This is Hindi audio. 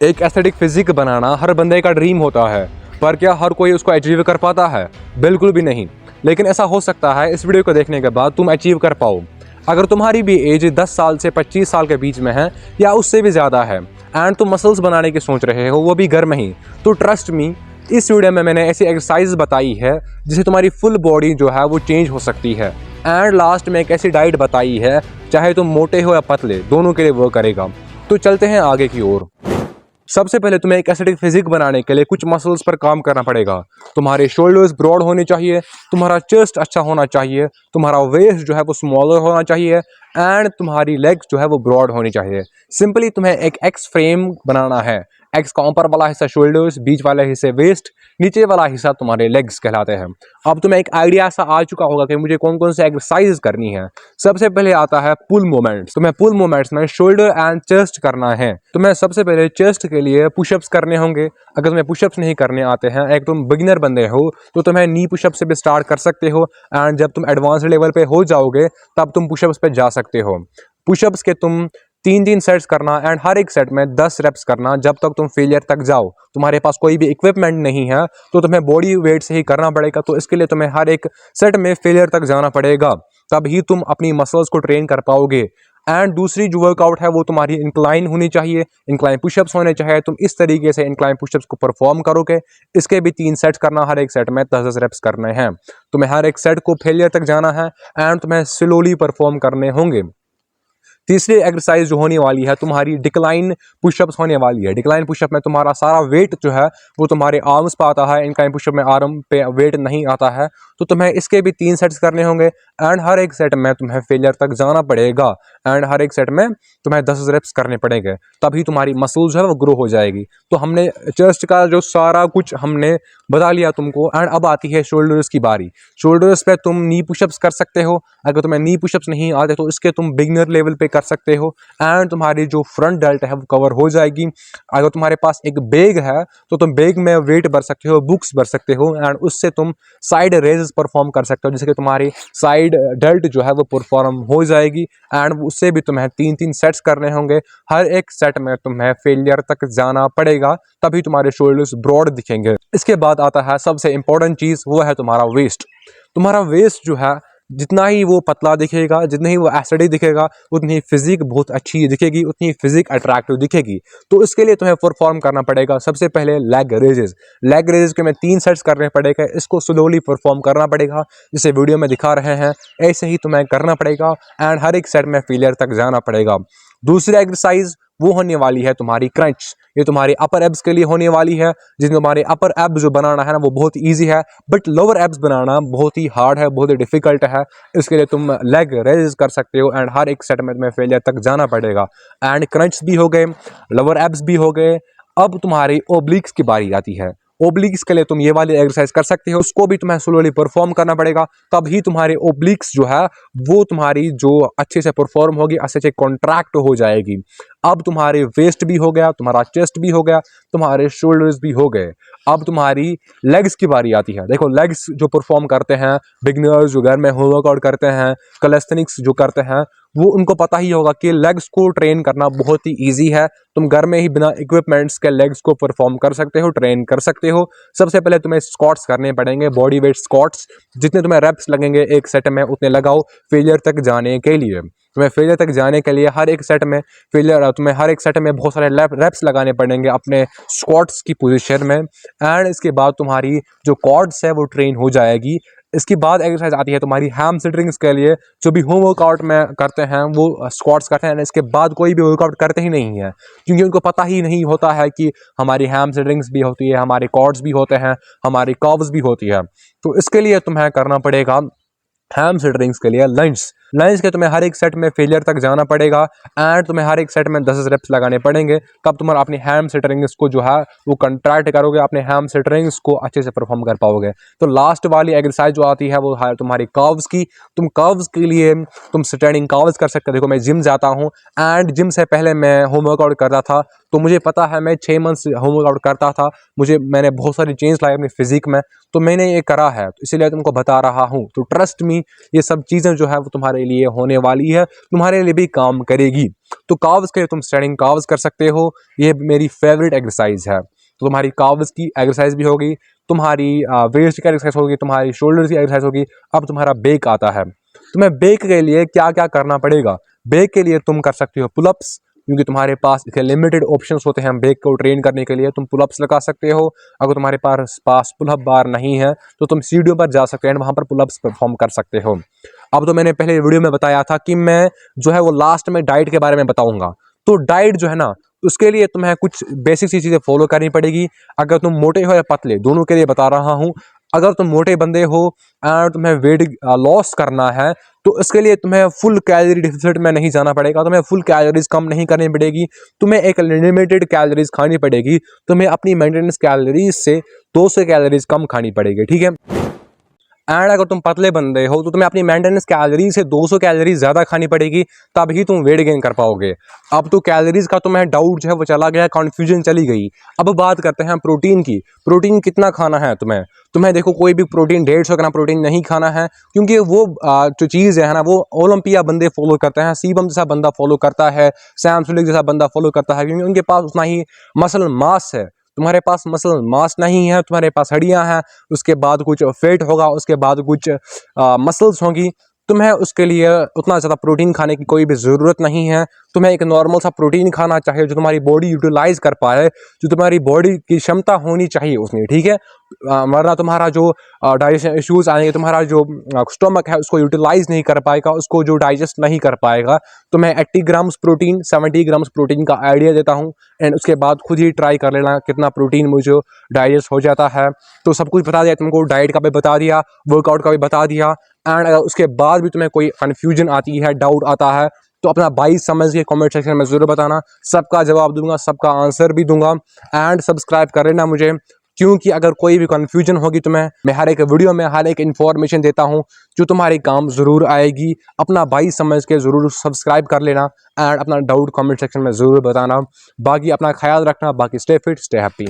एक एस्थेटिक फिजिक बनाना हर बंदे का ड्रीम होता है, पर क्या हर कोई उसको अचीव कर पाता है? बिल्कुल भी नहीं। लेकिन ऐसा हो सकता है इस वीडियो को देखने के बाद तुम अचीव कर पाओ। अगर तुम्हारी भी एज 10 साल से 25 साल के बीच में है या उससे भी ज़्यादा है एंड तुम मसल्स बनाने की सोच रहे हो, वो भी घर में ही, तो ट्रस्ट मी, इस वीडियो में मैंने ऐसी एक्सरसाइज बताई है जिससे तुम्हारी फुल बॉडी जो है वो चेंज हो सकती है। एंड लास्ट में एक ऐसी डाइट बताई है, चाहे तुम मोटे हो या पतले, दोनों के लिए वो करेगा। तो चलते हैं आगे की ओर। सबसे पहले तुम्हें एक एस्थेटिक फिजिक बनाने के लिए कुछ मसल्स पर काम करना पड़ेगा। तुम्हारे शोल्डर्स ब्रॉड होने चाहिए, तुम्हारा चेस्ट अच्छा होना चाहिए, तुम्हारा वेस्ट जो है वो स्मॉलर होना चाहिए एंड तुम्हारी लेग्स जो है वो ब्रॉड होनी चाहिए। सिंपली तुम्हें एक एक्स फ्रेम बनाना है। एक्स का ऊपर वाला हिस्सा शोल्डर्स, बीच वाला हिस्से वेस्ट, नीचे वाला हिस्सा तुम्हारे लेग्स कहलाते हैं। अब तुम्हें एक आइडिया सा आ चुका होगा कि मुझे कौन कौन से एक्सरसाइज करनी है। सबसे पहले आता है पुल मूवमेंट्स। तुम्हें पुल मूवमेंट्स में शोल्डर एंड चेस्ट करना है। तुम्हें सबसे पहले चेस्ट के लिए पुशअप्स करने होंगे। अगर तुम्हें पुशअप्स नहीं करने आते हैं, एक तुम बिगिनर बंदे हो, तो तुम्हें नी पुशअप से भी स्टार्ट कर सकते हो एंड जब तुम एडवांस लेवल पे हो जाओगे तब तुम पुशअप्स पे जा सकते हो। पुशअप्स के तुम 3 सेट्स करना एंड हर एक सेट में 10 रेप्स करना जब तक तुम फेलियर तक जाओ। तुम्हारे पास कोई भी इक्विपमेंट नहीं है तो तुम्हें बॉडी वेट से ही करना पड़ेगा, तो इसके लिए तुम्हें हर एक सेट में फेलियर तक जाना पड़ेगा, तभी तुम अपनी मसल्स को ट्रेन कर पाओगे। एंड दूसरी जो वर्कआउट है वो तुम्हारी इंक्लाइन होनी चाहिए, इंक्लाइन पुशअप्स होने चाहिए। तुम इस तरीके से इंक्लाइन पुशअप्स को परफॉर्म करोगे। इसके भी 3 सेट्स करना, हर एक सेट में 10-10 रेप्स करने हैं। तुम्हें हर एक सेट को फेलियर तक जाना है एंड तुम्हें स्लोली परफॉर्म करने होंगे। तीसरी एक्सरसाइज जो होने वाली है तुम्हारी डिक्लाइन पुशअप्स होने वाली है। डिक्लाइन पुशअप में तुम्हारा सारा वेट जो है वो तुम्हारे आर्म्स पे आता है, इंक्लाइन पुशअप में आर्म पे वेट नहीं आता है। तो तुम्हें इसके भी 3 सेट्स करने होंगे एंड हर एक सेट में तुम्हें फेलियर तक जाना पड़ेगा एंड हर एक सेट में तुम्हें 10 रेप्स करने पड़ेंगे, तभी तुम्हारी मसल्स जो है वो ग्रो हो जाएगी। तो हमने चेस्ट का जो सारा कुछ हमने बता लिया तुमको एंड अब आती है शोल्डर्स की बारी। शोल्डर्स पे तुम नी पुशअप्स कर सकते हो। अगर तुम्हें नी पुशअप्स नहीं आते तो इसके तुम बिगिनर लेवल पे कर सकते हो एंड तुम्हारी जो फ्रंट डेल्ट है वो कवर हो जाएगी। अगर तुम्हारे पास एक बैग है तो तुम बैग में वेट भर सकते हो, बुक्स भर सकते हो एंड उससे तुम साइड रेजेस परफॉर्म कर सकते हो, जिससे कि तुम्हारी साइड डेल्ट जो है वो परफॉर्म हो जाएगी एंड उससे भी तुम्हें 3-3 सेट्स करने होंगे। हर एक सेट में तुम्हें फेलियर तक जाना पड़ेगा, तभी तुम्हारे शोल्डर्स ब्रॉड दिखेंगे। इसके बाद आता है सबसे इंपॉर्टेंट चीज, वो है तुम्हारा वेस्ट। तुम्हारा वेस्ट जो है जितना ही वो पतला दिखेगा, जितना ही वो एस्थेटिक दिखेगा, उतनी ही फिजिक बहुत अच्छी दिखेगी, उतनी ही फिजिक अट्रैक्टिव दिखेगी। तो इसके लिए तुम्हें परफॉर्म करना पड़ेगा सबसे पहले लेग रेजेस। लेग रेजेस के में 3 सेट्स करने पड़ेगा। इसको स्लोली परफॉर्म करना पड़ेगा, जिसे वीडियो में दिखा रहे हैं ऐसे ही तुम्हें करना पड़ेगा एंड हर एक सेट में फेलियर तक जाना पड़ेगा। दूसरी एक्सरसाइज वो होने वाली है तुम्हारी क्रंच। ये तुम्हारी अपर एब्स के लिए होने वाली है, जिसमें तुम्हारे अपर एब्स जो बनाना है ना वो बहुत इजी है, बट लोअर एब्स बनाना बहुत ही हार्ड है, बहुत ही डिफिकल्ट है। इसके लिए तुम लेग रेज कर सकते हो एंड हर एक सेट में तुम्हें फेलियर तक जाना पड़ेगा। एंड क्रंच भी हो गए, लोअर एब्स भी हो गए। अब तुम्हारी ओब्लिक्स की बारी आती है। ओब्लिक्स के लिए तुम ये वाली एक्सरसाइज कर सकते हो, उसको भी तुम्हें स्लोली परफॉर्म करना पड़ेगा, तभी तुम्हारे ओब्लिक्स जो है वो तुम्हारी जो अच्छे से परफॉर्म होगी, अच्छे से कॉन्ट्रैक्ट हो जाएगी। अब तुम्हारे वेस्ट भी हो गया, तुम्हारा चेस्ट भी हो गया, तुम्हारे शोल्डर्स भी हो गए। अब तुम्हारी लेग्स की बारी आती है। देखो, लेग्स जो परफॉर्म करते हैं बिगिनर्स, जो घर में होमवर्कआउट करते हैं, कैलिस्थेनिक्स जो करते हैं, वो उनको पता ही होगा कि लेग्स को ट्रेन करना बहुत ही इजी है। तुम घर में ही बिना इक्विपमेंट्स के लेग्स को परफॉर्म कर सकते हो, ट्रेन कर सकते हो। सबसे पहले तुम्हें स्क्वाट्स करने पड़ेंगे, बॉडी वेट स्क्वाट्स। जितने तुम्हें रेप्स लगेंगे एक सेट में उतने लगाओ फेलियर तक जाने के लिए। तुम्हें फेलियर तक जाने के लिए हर एक सेट में तुम्हें हर एक सेट में बहुत सारे रेप्स लगाने पड़ेंगे अपने स्क्वाट्स की पोजीशन में एंड इसके बाद तुम्हारी जो क्वाड्स है वो ट्रेन हो जाएगी। इसके बाद एक्सरसाइज आती है तुम्हारी हैमस्ट्रिंग्स के लिए। जो भी होम वर्कआउट में करते हैं वो स्क्वाट्स करते हैं, इसके बाद कोई भी वर्कआउट करते ही नहीं है, क्योंकि उनको पता ही नहीं होता है कि हमारी हैमस्ट्रिंग्स भी होती है, हमारे क्वाड्स भी होते हैं, हमारी कर्व्स भी होती है। तो इसके लिए तुम्हें करना पड़ेगा हैमस्ट्रिंग्स के लिए लंज। लंज के तुम्हें हर एक सेट में फेलियर तक जाना पड़ेगा एंड तुम्हें हर एक सेट में 10 रेप्स लगाने पड़ेंगे, तब तुम्हारा अपनी हैमस्ट्रिंग्स को जो है वो कंट्रैक्ट करोगे, अपने हैमस्ट्रिंग्स को अच्छे से परफॉर्म कर पाओगे। तो लास्ट वाली एक्सरसाइज जो आती है वो है तुम्हारी कर्व्स की। तुम कर्व्स के लिए तुम स्टैंडिंग कर्व्स कर सकते हो। देखो, मैं जिम जाता हूँ एंड जिम से पहले मैं होम वर्कआउट करता था, तो मुझे पता है, मैं 6 मंथ्स होम वर्कआउट करता था, मैंने बहुत सारी चेंज लाई अपनी फिजिक में, तो मैंने ये करा है, तो इसीलिए तुमको बता रहा हूँ। तो ट्रस्ट मी, ये सब चीज़ें जो है वो तुम्हारे तुम्हारे लिए होने वाली है, तुम्हारे लिए भी काम करेगी। तो काव्स के लिए तुम स्टैंडिंग काव्स कर सकते हो, ये मेरी फेवरेट एक्सरसाइज है। तो तुम्हारी काव्स की एक्सरसाइज भी होगी, तुम्हारी वेस्ट की एक्सरसाइज होगी, तुम्हारी शोल्डर्स की एक्सरसाइज होगी। अब तुम्हारा बैक आता है। तुम्हें बैक के लिए क्या क्या करना पड़ेगा? बैक के लिए तुम कर सकते हो पुलअप्स, क्योंकि तुम्हारे पास इसके लिमिटेड ऑप्शंस होते हैं बैक को ट्रेन करने के लिए। तुम पुलअप्स लगा सकते हो। अगर तुम्हारे पास पुलअप बार नहीं है तो तुम सीढ़ियों पर जा सकते हैं, वहाँ पर पुलअप्स परफॉर्म कर सकते हो। अब तो मैंने पहले वीडियो में बताया था कि मैं जो है वो लास्ट में डाइट के बारे में बताऊंगा। तो डाइट जो है ना, उसके लिए तुम्हें कुछ बेसिक सी चीज़ें फॉलो करनी पड़ेगी। अगर तुम मोटे हो या पतले, दोनों के लिए बता रहा हूँ। अगर तुम मोटे बंदे हो और तुम्हें वेट लॉस करना है तो इसके लिए तुम्हें फुल कैलोरी डिफिसिट में नहीं जाना पड़ेगा, तुम्हें फुल कैलोरीज कम नहीं करनी पड़ेगी, तुम्हें एक लिमिटेड कैलोरीज खानी पड़ेगी। तुम्हें अपनी मेंटेनेंस कैलोरीज से 200 कैलोरीज कम खानी पड़ेगी, ठीक है। एंड अगर तुम पतले बंदे हो तो तुम्हें अपनी मेंटेनेंस कैलोरी से 200 कैलोरीज ज़्यादा खानी पड़ेगी, तभी तुम वेट गेन कर पाओगे। अब तो कैलोरीज का तुम्हें डाउट जो है वो चला गया, कन्फ्यूजन चली गई। अब बात करते हैं प्रोटीन की। प्रोटीन कितना खाना है तुम्हें देखो, कोई भी प्रोटीन 150 ग्राम प्रोटीन नहीं खाना है, क्योंकि वो जो चीज़ है ना, वो ओलंपिया बंदे फॉलो करते हैं, सीबम जैसा बंदा फॉलो करता है, सैम सुलिक जैसा बंदा फॉलो करता है, क्योंकि उनके पास उतना ही मसल मास है। तुम्हारे पास मसल मास नहीं है, तुम्हारे पास हड्डियां हैं, उसके बाद कुछ फैट होगा, उसके बाद कुछ मसल्स होंगी। तुम्हें उसके लिए उतना ज़्यादा प्रोटीन खाने की कोई भी ज़रूरत नहीं है। तुम्हें एक नॉर्मल सा प्रोटीन खाना चाहिए जो तुम्हारी बॉडी यूटिलाइज कर पाए, जो तुम्हारी बॉडी की क्षमता होनी चाहिए उसमें, ठीक है। वरना तुम्हारा जो डाइजेशन इश्यूज आएंगे, तुम्हारा जो स्टोमक है उसको यूटिलाइज नहीं कर पाएगा, उसको जो डाइजेस्ट नहीं कर पाएगा। तो मैं 80 ग्राम्स प्रोटीन 70 ग्राम्स प्रोटीन का आइडिया देता हूँ, एंड उसके बाद खुद ही ट्राई कर लेना कितना प्रोटीन मुझे डाइजेस्ट हो जाता है। तो सब कुछ बता दिया तुमको, डाइट का भी बता दिया, वर्कआउट का भी बता दिया। एंड अगर उसके बाद भी तुम्हें कोई कन्फ्यूजन आती है, डाउट आता है, तो अपना बाइस समझ के कमेंट सेक्शन में ज़रूर बताना, सबका जवाब दूंगा, सबका आंसर भी दूंगा। एंड सब्सक्राइब कर लेना मुझे, क्योंकि अगर कोई भी कन्फ्यूजन होगी तुम्हें, मैं हर एक वीडियो में हर एक इन्फॉर्मेशन देता हूं जो तुम्हारे काम ज़रूर आएगी। अपना बाइस समझ के ज़रूर सब्सक्राइब कर लेना एंड अपना डाउट कमेंट सेक्शन में ज़रूर बताना। बाकी अपना ख्याल रखना, बाकी स्टे फिट स्टे हैप्पी।